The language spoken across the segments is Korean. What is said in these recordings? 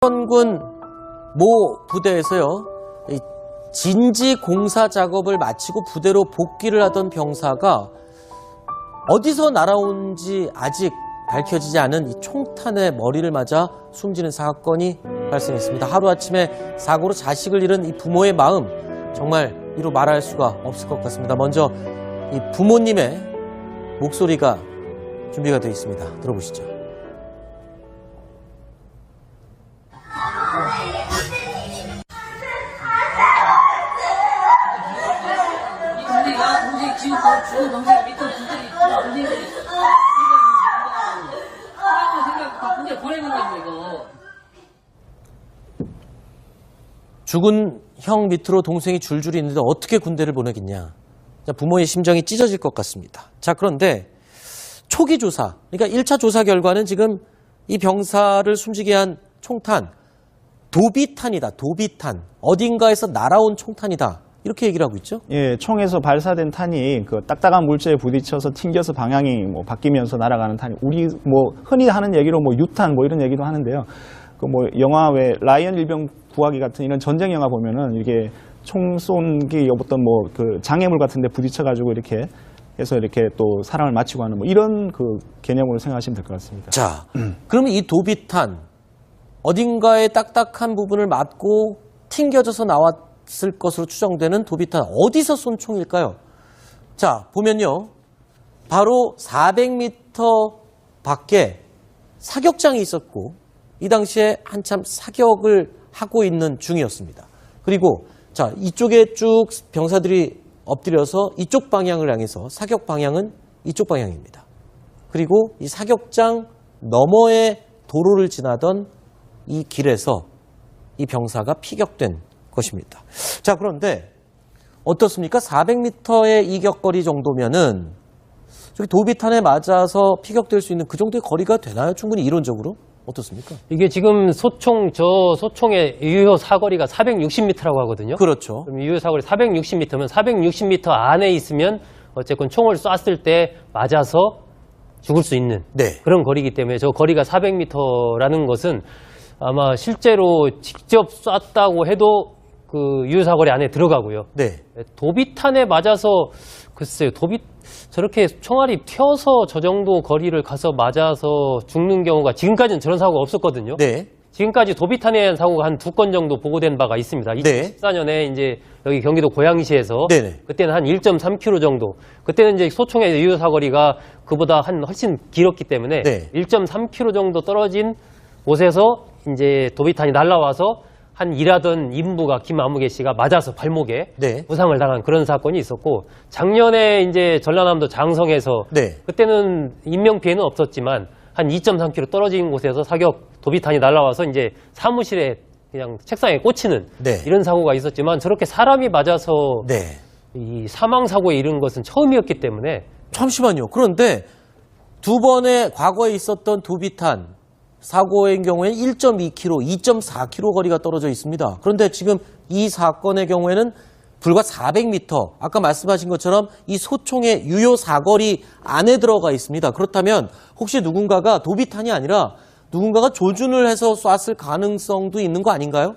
군 모 부대에서요, 진지 공사 작업을 마치고 부대로 복귀를 하던 병사가 어디서 날아온지 아직 밝혀지지 않은 이 총탄에 머리를 맞아 숨지는 사건이 발생했습니다. 하루아침에 사고로 자식을 잃은 이 부모의 마음, 정말 이루 말할 수가 없을 것 같습니다. 먼저 이 부모님의 목소리가 준비가 되어 있습니다. 들어보시죠. 죽은 동생이 밑으로 분들이 생각 군대 보내는 거죠, 이거. 죽은 형 밑으로 동생이 줄줄이 있는데 어떻게 군대를 보내겠냐. 부모의 심정이 찢어질 것 같습니다. 자, 그런데 초기 조사, 그러니까 1차 조사 결과는 지금 이 병사를 숨지게 한 총탄, 도비탄이다. 도비탄. 어딘가에서 날아온 총탄이다. 이렇게 얘기를 하고 있죠? 예, 총에서 발사된 탄이 그 딱딱한 물체에 부딪혀서 튕겨서 방향이 바뀌면서 날아가는 탄이, 우리 흔히 하는 얘기로 유탄 이런 얘기도 하는데요. 그 영화 왜 라이언 일병 구하기 같은 이런 전쟁 영화 보면은 이게 총 쏜기 어떤 그 장애물 같은데 부딪혀가지고 이렇게 해서 이렇게 또 사람을 마치고 하는 이런 그 개념으로 생각하시면 될 것 같습니다. 자, 그러면 이 도비탄 어딘가에 딱딱한 부분을 맞고 튕겨져서 나왔을 것으로 추정되는 도비탄, 어디서 쏜 총일까요? 자, 보면요, 바로 400m 밖에 사격장이 있었고 이 당시에 한참 사격을 하고 있는 중이었습니다. 그리고 자, 이쪽에 쭉 병사들이 엎드려서 이쪽 방향을 향해서, 사격 방향은 이쪽 방향입니다. 그리고 이 사격장 너머의 도로를 지나던 이 길에서 이 병사가 피격된 것입니다. 자, 그런데 어떻습니까? 400m의 이격거리 정도면은 저기 도비탄에 맞아서 피격될 수 있는 그 정도의 거리가 되나요? 충분히 이론적으로? 어떻습니까? 이게 지금 소총의 유효 사거리가 460m라고 하거든요. 그렇죠. 그럼 유효 사거리 460m면 460m 안에 있으면 어쨌건 총을 쐈을 때 맞아서 죽을 수 있는 그런 거리이기 때문에 저 거리가 400m라는 것은 아마 실제로 직접 쐈다고 해도 그 유효 사거리 안에 들어가고요. 도비탄에 맞아서 글쎄요, 저렇게 총알이 튀어서 저 정도 거리를 가서 맞아서 죽는 경우가 지금까지는 저런 사고가 없었거든요. 지금까지 도비탄에 대한 사고가 한 2건 정도 보고된 바가 있습니다. 2014년에 이제 여기 경기도 고양시에서 그때는 한 1.3km 정도. 그때는 이제 소총의 유효 사거리가 그보다 훨씬 길었기 때문에 1.3km 정도 떨어진 곳에서 이제 도비탄이 날라와서 한 일하던 인부가 김아무개 씨가 맞아서 발목에 부상을 당한 그런 사건이 있었고, 작년에 이제 전라남도 장성에서 그때는 인명 피해는 없었지만 한 2.3km 떨어진 곳에서 도비탄이 날라와서 이제 사무실에 그냥 책상에 꽂히는 이런 사고가 있었지만, 저렇게 사람이 맞아서 이 사망 사고에 이른 것은 처음이었기 때문에. 잠시만요. 그런데 두 번의 과거에 있었던 도비탄 사고의 경우에는 1.2km, 2.4km 거리가 떨어져 있습니다. 그런데 지금 이 사건의 경우에는 불과 400m, 아까 말씀하신 것처럼 이 소총의 유효 사거리 안에 들어가 있습니다. 그렇다면 혹시 누군가가 도비탄이 아니라 누군가가 조준을 해서 쐈을 가능성도 있는 거 아닌가요?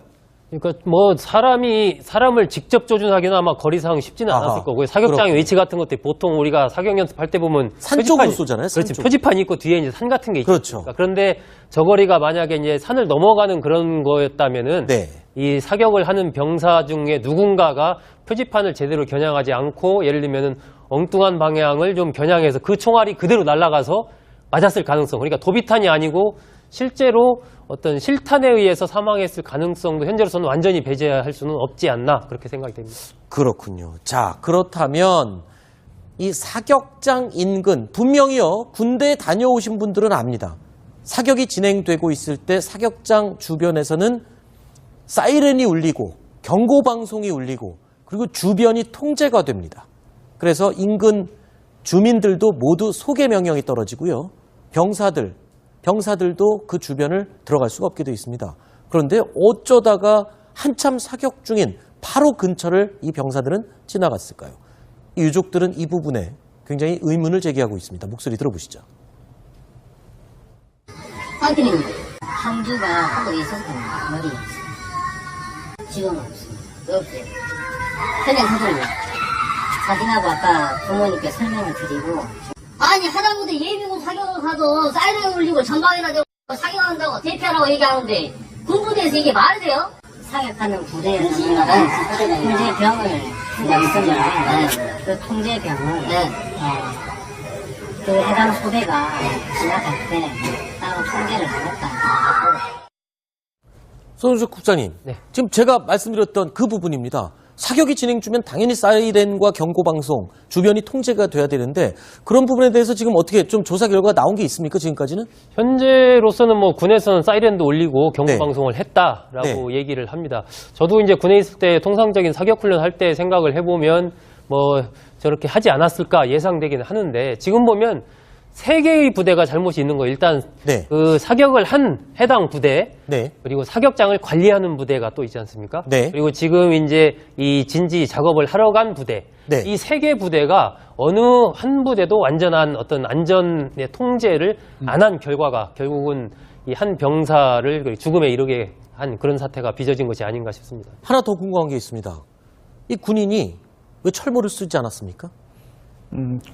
그러니까 사람을 직접 조준하기는 아마 거리상 쉽지는 않았을 거고요. 사격장의 위치 같은 것들이 보통 우리가 사격 연습할 때 보면 산 쪽으로 쏘잖아요. 산 그렇지. 쪽. 표지판이 있고 뒤에 이제 산 같은 게 있죠. 그런데 저 거리가 만약에 이제 산을 넘어가는 그런 거였다면은 이 사격을 하는 병사 중에 누군가가 표지판을 제대로 겨냥하지 않고, 예를 들면은 엉뚱한 방향을 좀 겨냥해서 그 총알이 그대로 날아가서 맞았을 가능성. 그러니까 도비탄이 아니고 실제로 어떤 실탄에 의해서 사망했을 가능성도 현재로서는 완전히 배제할 수는 없지 않나, 그렇게 생각이 됩니다. 그렇군요. 자, 그렇다면 이 사격장 인근, 분명히요, 군대에 다녀오신 분들은 압니다. 사격이 진행되고 있을 때 사격장 주변에서는 사이렌이 울리고 경고방송이 울리고 그리고 주변이 통제가 됩니다. 그래서 인근 주민들도 모두 소개 명령이 떨어지고요. 병사들도 그 주변을 들어갈 수가 없게 되어 있습니다. 그런데 어쩌다가 한참 사격 중인 바로 근처를 이 병사들은 지나갔을까요? 이 유족들은 이 부분에 굉장히 의문을 제기하고 있습니다. 목소리 들어보시죠. 파이팅! 상주가 한국에 있었거든요. 머리에 있어요. 지금은 없습니다. 없어요. 현행 사진을 사진하고 아까 부모님께 설명을 드리고 아니 하다못해 예비군 사격을 가도 사이렌 울리고 전방이나 되고 사격한다고 대피하라고 얘기하는데 군부대에서 이게 말이 돼요? 사격하는 부대에서 통제병을 있었는데 그 통제병은 그 해당 소대가 지나갈 때 따로 통제를 하겠다. 손은숙 국장님, 네. 지금 제가 말씀드렸던 그 부분입니다. 사격이 진행 중면 당연히 사이렌과 경고방송, 주변이 통제가 돼야 되는데 그런 부분에 대해서 지금 어떻게 좀 조사 결과가 나온 게 있습니까, 지금까지는? 현재로서는 뭐 군에서는 사이렌도 올리고 경고방송을 했다라고 얘기를 합니다. 저도 이제 군에 있을 때 통상적인 사격훈련 할 때 생각을 해보면 뭐 저렇게 하지 않았을까 예상되기는 하는데 지금 보면 3개의 부대가 잘못이 있는 거예요. 일단 그 사격을 한 해당 부대 그리고 사격장을 관리하는 부대가 또 있지 않습니까? 그리고 지금 이제 이 진지 작업을 하러 간 부대 이 3개 부대가 어느 한 부대도 완전한 어떤 안전의 통제를 안 한 결과가 결국은 이 한 병사를 죽음에 이르게 한 그런 사태가 빚어진 것이 아닌가 싶습니다. 하나 더 궁금한 게 있습니다. 이 군인이 왜 철모를 쓰지 않았습니까?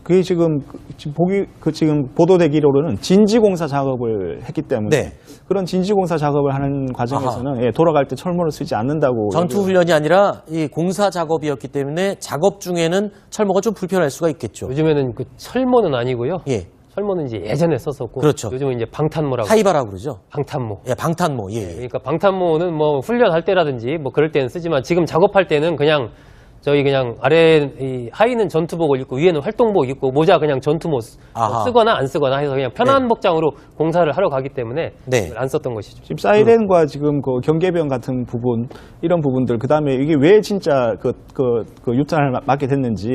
그게 지금 지금 보도되기로는 진지공사 작업을 했기 때문에 그런 진지공사 작업을 하는 과정에서는 돌아갈 때 철모를 쓰지 않는다고. 전투훈련이 아니라 이 공사 작업이었기 때문에 작업 중에는 철모가 좀 불편할 수가 있겠죠. 요즘에는 그 철모는 아니고요. 철모는 이제 예전에 썼었고, 그렇죠. 요즘은 이제 방탄모라고. 타이바라고 그러죠. 방탄모. 방탄모. 그러니까 방탄모는 뭐 훈련할 때라든지 뭐 그럴 때는 쓰지만 지금 작업할 때는 그냥 저희 그냥 하의는 전투복을 입고 위에는 활동복 입고 모자 그냥 전투모 쓰거나 안 쓰거나 해서 그냥 편한 복장으로 공사를 하러 가기 때문에 안 썼던 것이죠. 지금 사이렌과 지금 그 경계병 같은 부분 이런 부분들 그다음에 이게 왜 진짜 그 유탄을 맞게 됐는지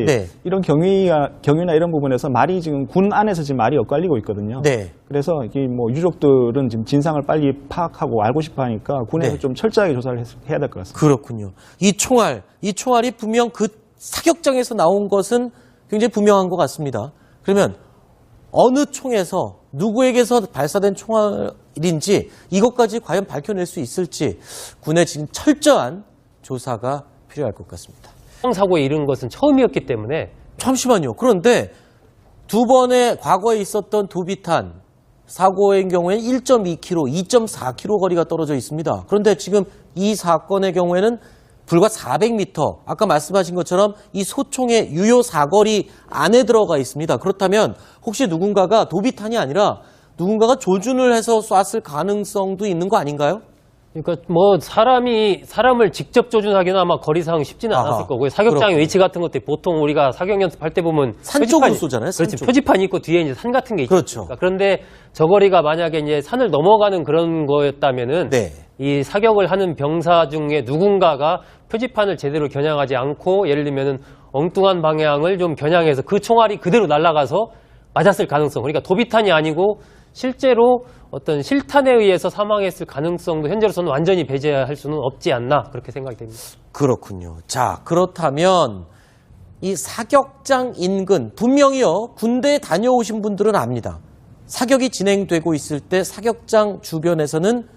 이런 경위나 이런 부분에서 말이 지금 군 안에서 지금 말이 엇갈리고 있거든요. 그래서 이게 뭐 유족들은 지금 진상을 빨리 파악하고 알고 싶어 하니까 군에서 좀 철저하게 조사를 해야 될 것 같습니다. 그렇군요. 이 총알이 분명 그 사격장에서 나온 것은 굉장히 분명한 것 같습니다. 그러면 어느 총에서 누구에게서 발사된 총알인지 이것까지 과연 밝혀낼 수 있을지 군의 지금 철저한 조사가 필요할 것 같습니다. 사고에 이른 것은 처음이었기 때문에. 잠시만요. 그런데 두 번의 과거에 있었던 도비탄 사고의 경우에는 1.2km, 2.4km 거리가 떨어져 있습니다. 그런데 지금 이 사건의 경우에는 불과 400m, 아까 말씀하신 것처럼 이 소총의 유효 사거리 안에 들어가 있습니다. 그렇다면 혹시 누군가가 도비탄이 아니라 누군가가 조준을 해서 쐈을 가능성도 있는 거 아닌가요? 그러니까 뭐 사람을 직접 조준하기는 아마 거리상 쉽지는 않았을 거고요. 사격장의 위치 같은 것들이 보통 우리가 사격 연습할 때 보면 산 쪽으로 쏘잖아요. 산 그렇지. 쪽. 표지판이 있고 뒤에 이제 산 같은 게 있죠. 그렇죠. 그런데 저 거리가 만약에 이제 산을 넘어가는 그런 거였다면은 이 사격을 하는 병사 중에 누군가가 표지판을 제대로 겨냥하지 않고 예를 들면은 엉뚱한 방향을 좀 겨냥해서 그 총알이 그대로 날아가서 맞았을 가능성. 그러니까 도비탄이 아니고 실제로 어떤 실탄에 의해서 사망했을 가능성도 현재로서는 완전히 배제할 수는 없지 않나 그렇게 생각이 됩니다. 그렇군요. 자, 그렇다면 이 사격장 인근 분명히요. 군대에 다녀오신 분들은 압니다. 사격이 진행되고 있을 때 사격장 주변에서는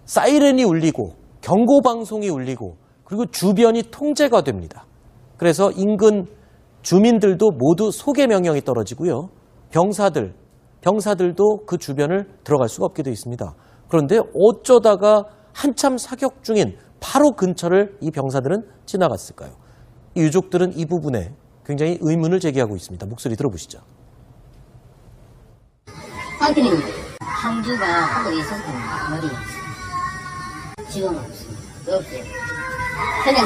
사이렌이 울리고 경고방송이 울리고 그리고 주변이 통제가 됩니다. 그래서 인근 주민들도 모두 소개 명령이 떨어지고요. 병사들도 그 주변을 들어갈 수가 없게 되어 있습니다. 그런데 어쩌다가 한참 사격 중인 바로 근처를 이 병사들은 지나갔을까요? 이 유족들은 이 부분에 굉장히 의문을 제기하고 있습니다. 목소리 들어보시죠. 하여튼 상주가 한국에 있었거든요. 머리에 있어요. 지금은 없습니다. 없어요. 현행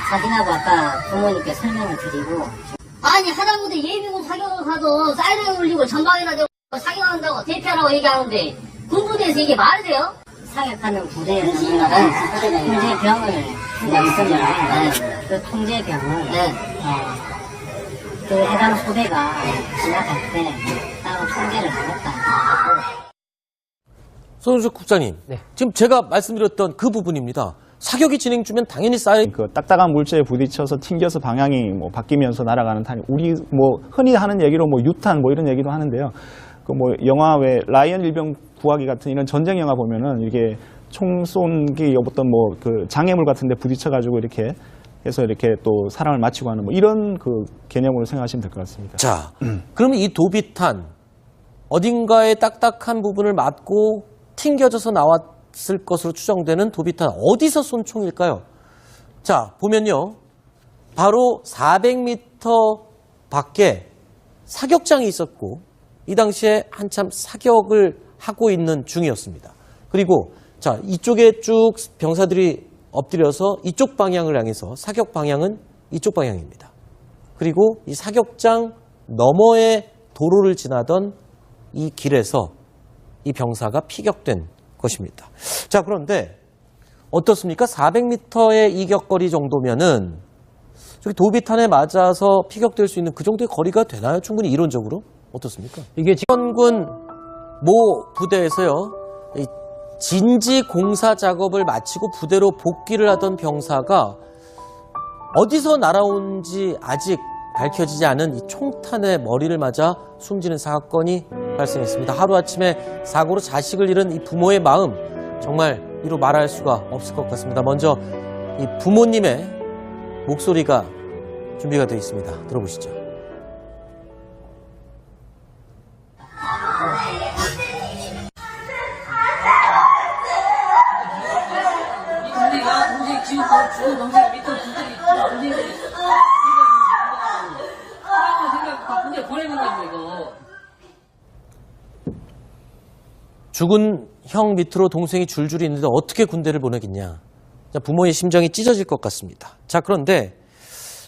사진하고 아까 부모님께 설명을 드리고 아니 하다못해 예비군 사격을 가도 사이렌 울리고 전방이나 되고 사격한다고 대피하라고 얘기하는데 군부대에서 이게 말이 돼요? 사격하는 부대에서 통제병을 있었는데 그 통제병은 그 해당 소대가 지나갈 때 따로 통제를 하겠다. 손은숙 국장님, 지금 제가 말씀드렸던 그 부분입니다. 사격이 진행 중면 당연히 그 딱딱한 물체에 부딪혀서 튕겨서 방향이 뭐 바뀌면서 날아가는 탄이 우리 뭐 흔히 하는 얘기로 뭐 유탄 뭐 이런 얘기도 하는데요. 그 뭐 영화 왜 라이언 일병 구하기 같은 이런 전쟁 영화 보면은 이게 총 쏜기 어떤 뭐 그 장애물 같은데 부딪혀가지고 이렇게 해서 이렇게 또 사람을 마치고 하는 뭐 이런 그 개념으로 생각하시면 될 것 같습니다. 자, 그러면 이 도비탄 어딘가에 딱딱한 부분을 맞고 튕겨져서 나왔을 것으로 추정되는 도비탄 어디서 쏜 총일까요? 자, 보면요. 바로 400m 밖에 사격장이 있었고 이 당시에 한참 사격을 하고 있는 중이었습니다. 그리고 자, 이쪽에 쭉 병사들이 엎드려서 이쪽 방향을 향해서 사격 방향은 이쪽 방향입니다. 그리고 이 사격장 너머의 도로를 지나던 이 길에서 이 병사가 피격된 것입니다. 자, 그런데 어떻습니까? 400m의 이격거리 정도면은 저기 도비탄에 맞아서 피격될 수 있는 그 정도의 거리가 되나요? 충분히 이론적으로? 어떻습니까? 이게 지금 군 모 부대에서요. 이 진지 공사 작업을 마치고 부대로 복귀를 하던 병사가 어디서 날아온지 아직 밝혀지지 않은 이 총탄에 머리를 맞아 숨지는 사건이 발생했습니다. 하루아침에 사고로 자식을 잃은 이 부모의 마음 정말 이루 말할 수가 없을 것 같습니다. 먼저 이 부모님의 목소리가 준비가 되어 있습니다. 들어보시죠. 동생이 지금 죽은 동생이 밑에 동생이 생각 군대 보내는다고 이거. 죽은 형 밑으로 동생이 줄줄이 있는데 어떻게 군대를 보내겠냐. 부모의 심정이 찢어질 것 같습니다. 자, 그런데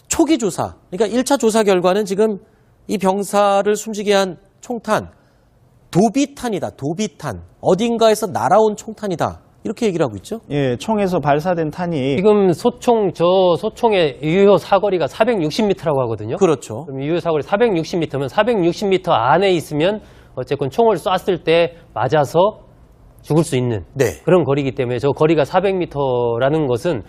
초기 조사, 그러니까 1차 조사 결과는 지금 이 병사를 숨지게 한 총탄, 도비탄이다. 도비탄. 어딘가에서 날아온 총탄이다. 이렇게 얘기를 하고 있죠. 예, 총에서 발사된 탄이 지금 소총의 유효 사거리가 460m라고 하거든요. 그렇죠. 그럼 유효 사거리 460m면 460m 안에 있으면 어쨌건 총을 쐈을 때 맞아서 죽을 수 있는 네. 그런 거리이기 때문에 저 거리가 400m라는 것은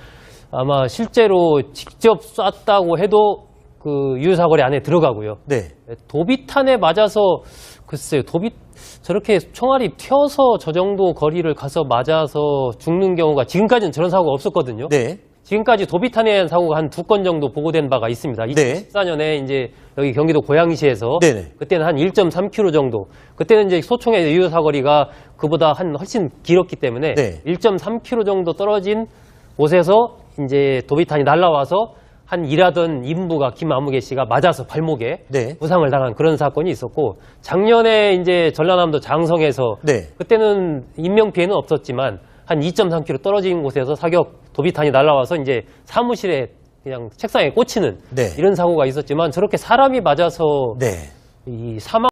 아마 실제로 직접 쐈다고 해도 그 유효 사거리 안에 들어가고요. 네. 도비탄에 맞아서 글쎄요, 저렇게 총알이 튀어서 저 정도 거리를 가서 맞아서 죽는 경우가 지금까지는 저런 사고가 없었거든요. 네. 지금까지 도비탄에 대한 사고가 한 2건 정도 보고된 바가 있습니다. 네. 2014년에 이제 여기 경기도 고양시에서 네네. 그때는 한 1.3km 정도. 그때는 이제 소총의 유효 사거리가 그보다 훨씬 길었기 때문에 네. 1.3km 정도 떨어진 곳에서 이제 도비탄이 날라와서 한 일하던 인부가 김아무개 씨가 맞아서 발목에 네. 부상을 당한 그런 사건이 있었고 작년에 이제 전라남도 장성에서 네. 그때는 인명 피해는 없었지만 한 2.3km 떨어진 곳에서 도비탄이 날아와서 이제 사무실에 그냥 책상에 꽂히는 네. 이런 사고가 있었지만 저렇게 사람이 맞아서 네. 이 사망